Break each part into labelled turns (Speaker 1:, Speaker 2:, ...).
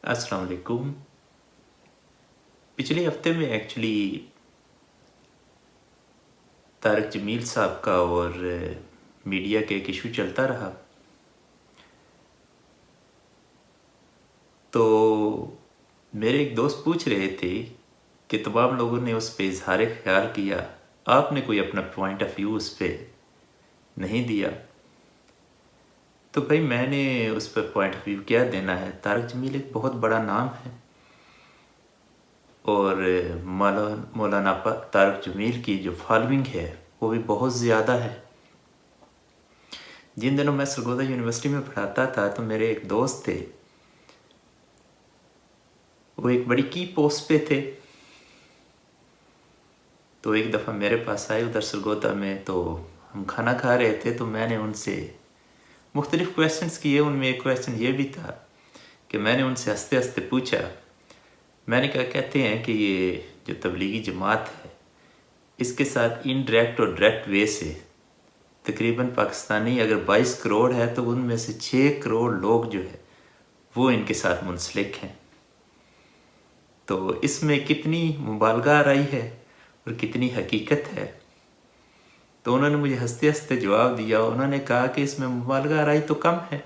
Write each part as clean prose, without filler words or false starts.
Speaker 1: अस्सलाम वालेकुम। पिछले हफ्ते में एक्चुअली तारक जमील साहब का और मीडिया का एक इशू चलता रहा, तो मेरे एक दोस्त पूछ रहे थे कि तमाम लोगों ने उस पर इजहार ख्याल किया, आपने कोई अपना पॉइंट ऑफ व्यू उस पर नहीं दिया। तो भाई मैंने उस पर पॉइंट ऑफ व्यू क्या देना है। तारक जमील एक बहुत बड़ा नाम है और मौलाना तारक जमील की जो फॉलोइंग है वो भी बहुत ज़्यादा है। जिन दिनों मैं सरगोदा यूनिवर्सिटी में पढ़ाता था तो मेरे एक दोस्त थे, वो एक बड़ी की पोस्ट पे थे। तो एक दफ़ा मेरे पास आए उधर सरगोदा में, तो हम खाना खा रहे थे, तो मैंने उनसे मुख्तलिफ़ क्वेश्चंस किए। उनमें एक क्वेश्चन ये भी था कि मैंने उनसे हंसते हंसते पूछा, मैंने कहा कहते हैं कि ये जो तबलीगी जमात है इसके साथ इनडायरेक्ट और डायरेक्ट वे से तकरीबन पाकिस्तानी अगर 22 करोड़ है तो उनमें से 6 करोड़ लोग जो है वो इनके साथ मुंसलिक हैं। तो इसमें कितनी मुबालगा आ रही है और कितनी हकीकत है। तो उन्होंने मुझे हंसते हंसते जवाब दिया, उन्होंने कहा कि इसमें मुबालगा आ रही तो कम है,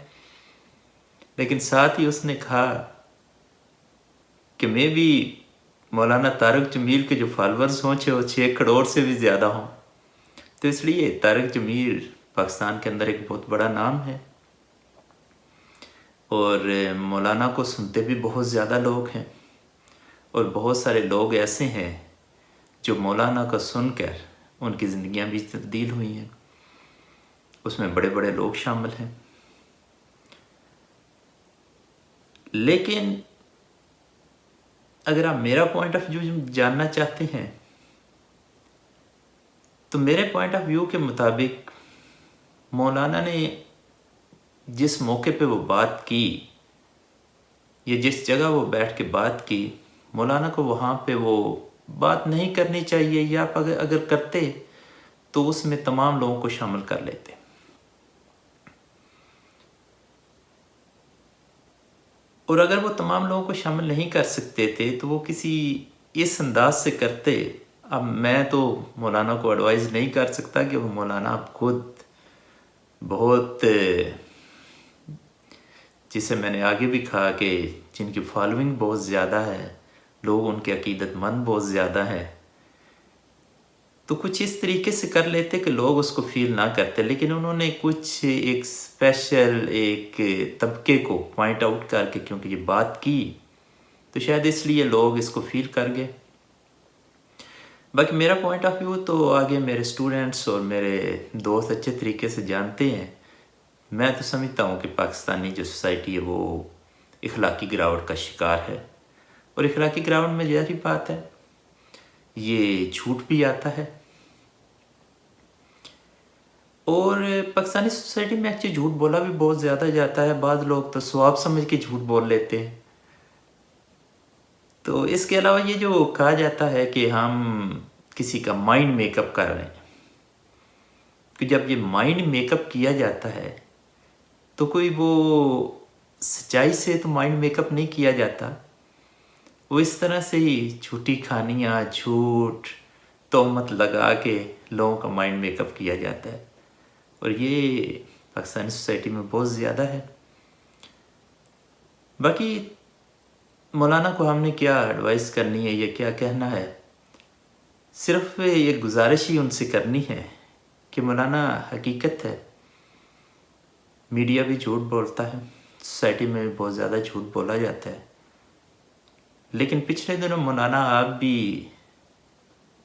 Speaker 1: लेकिन साथ ही उसने कहा कि मैं भी मौलाना तारक जमील के जो फॉलोअर्स हों वो 6 करोड़ से भी ज़्यादा हों। तो इसलिए तारक जमील पाकिस्तान के अंदर एक बहुत बड़ा नाम है और मौलाना को सुनते भी बहुत ज़्यादा लोग हैं और बहुत सारे लोग ऐसे हैं जो मौलाना को सुनकर उनकी ज़िंदगियां भी तब्दील हुई हैं। उसमें बड़े बड़े लोग शामिल हैं। लेकिन अगर आप मेरा पॉइंट ऑफ व्यू जानना चाहते हैं तो मेरे पॉइंट ऑफ व्यू के मुताबिक मौलाना ने जिस मौके पे वो बात की या जिस जगह वो बैठ के बात की, मौलाना को वहाँ पे वो बात नहीं करनी चाहिए, या आप अगर करते तो उसमें तमाम लोगों को शामिल कर लेते। और अगर वो तमाम लोगों को शामिल नहीं कर सकते थे तो वो किसी इस अंदाज से करते। अब मैं तो मौलाना को एडवाइस नहीं कर सकता कि वो मौलाना खुद बहुत, जिसे मैंने आगे भी कहा कि जिनकी फॉलोइंग बहुत ज़्यादा है, लोग उनके अकीदतमंद बहुत ज़्यादा हैं, तो कुछ इस तरीके से कर लेते कि लोग उसको फील ना करते। लेकिन उन्होंने कुछ एक स्पेशल एक तबके को पॉइंट आउट करके क्योंकि ये बात की, तो शायद इसलिए लोग इसको फील कर गए। बाकी मेरा पॉइंट ऑफ व्यू तो आगे मेरे स्टूडेंट्स और मेरे दोस्त अच्छे तरीके से जानते हैं। मैं तो समझता हूँ कि पाकिस्तानी जो सोसाइटी है वो इखलाकी गिरावट का शिकार है, और इखलाकी गिरावट में ज़ाहिर बात है ये झूठ भी आता है। और पाकिस्तानी सोसाइटी में एक्चुअली झूठ बोला भी बहुत ज़्यादा जाता है। बाद लोग तो सवाब समझ के झूठ बोल लेते हैं। तो इसके अलावा ये जो कहा जाता है कि हम किसी का माइंड मेकअप कर रहे हैं, कि जब ये माइंड मेकअप किया जाता है तो कोई वो सच्चाई से तो माइंड मेकअप नहीं किया जाता, वो इस तरह से ही झूठी कहानियाँ, झूठ, तोहमत लगा के लोगों का माइंड मेकअप किया जाता है। और ये पाकिस्तानी सोसाइटी में बहुत ज़्यादा है। बाकी मौलाना को हमने क्या एडवाइस करनी है या क्या कहना है, सिर्फ ये गुजारिश ही उनसे करनी है कि मौलाना हकीकत है मीडिया भी झूठ बोलता है, सोसाइटी में भी बहुत ज़्यादा झूठ बोला जाता है। लेकिन पिछले दिनों मौलाना आप भी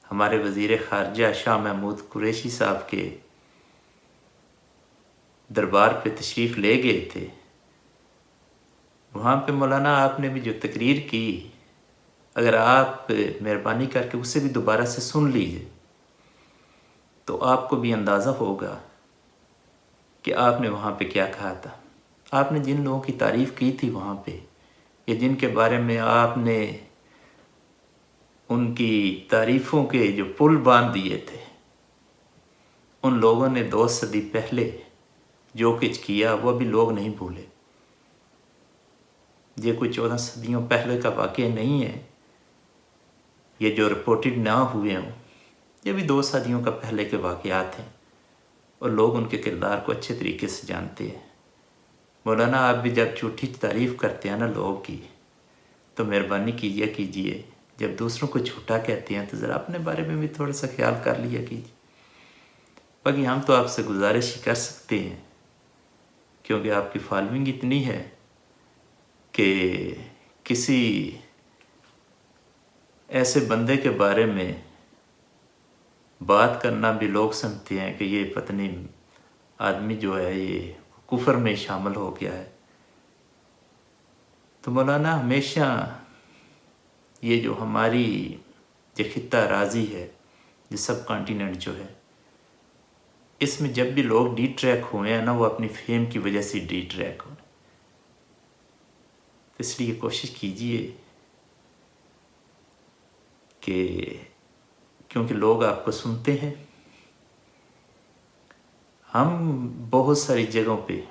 Speaker 1: हमारे वज़ीर ख़ारजा शाह महमूद कुरैशी साहब के दरबार पे तशरीफ़ ले गए थे। वहाँ पे मौलाना आपने भी जो तकरीर की, अगर आप मेहरबानी करके उसे भी दोबारा से सुन लीजिए तो आपको भी अंदाज़ा होगा कि आपने वहाँ पे क्या कहा था। आपने जिन लोगों की तारीफ़ की थी वहाँ पे, या जिनके बारे में आपने उनकी तारीफ़ों के जो पुल बांध दिए थे, उन लोगों ने 2 सदी पहले जो कुछ किया वो भी लोग नहीं भूले। ये कोई 14 सदियों पहले का वाक़या नहीं है, ये जो रिपोर्टेड ना हुए हों, ये भी 2 सदियों का पहले के वाक़यात हैं और लोग उनके किरदार को अच्छे तरीके से जानते हैं। मौलाना आप भी जब झूठी तारीफ़ करते हैं ना लोगों की, तो मेहरबानी कीजिए जब दूसरों को झूठा कहते हैं तो ज़रा अपने बारे में भी थोड़ा सा ख्याल कर लिया कीजिए। बाकी हम तो आपसे गुजारिश ही कर सकते हैं, क्योंकि आपकी फॉलोइंग इतनी है कि किसी ऐसे बंदे के बारे में बात करना भी लोग समझते हैं कि ये पत्नी आदमी जो है ये कुफर में शामिल हो गया है। तो मौलाना हमेशा ये जो हमारी ये खित्ता राजी है, ये सब कॉन्टिनेंट जो है, इसमें जब भी लोग डी ट्रैक हुए हैं ना, वो अपनी फेम की वजह से डी ट्रैक हुए। तो इसलिए कोशिश कीजिए कि क्योंकि लोग आपको सुनते हैं, हम बहुत सारी जगहों पे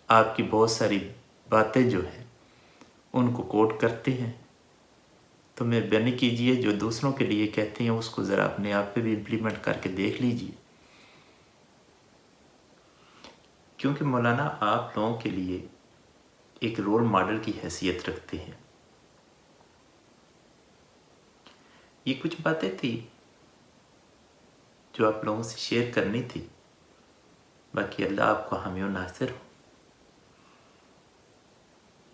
Speaker 1: आपकी बहुत सारी बातें जो हैं उनको कोट करते हैं। तो मेहरबानी कीजिए जो दूसरों के लिए कहते हैं उसको ज़रा अपने आप पे भी इम्प्लीमेंट करके देख लीजिए, क्योंकि मौलाना आप लोगों के लिए एक रोल मॉडल की हैसियत रखते हैं। ये कुछ बातें थी जो आप लोगों से शेयर करनी थी। बाकी अल्लाह आपको हामी और नासिर हो।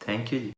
Speaker 1: Thank you ji.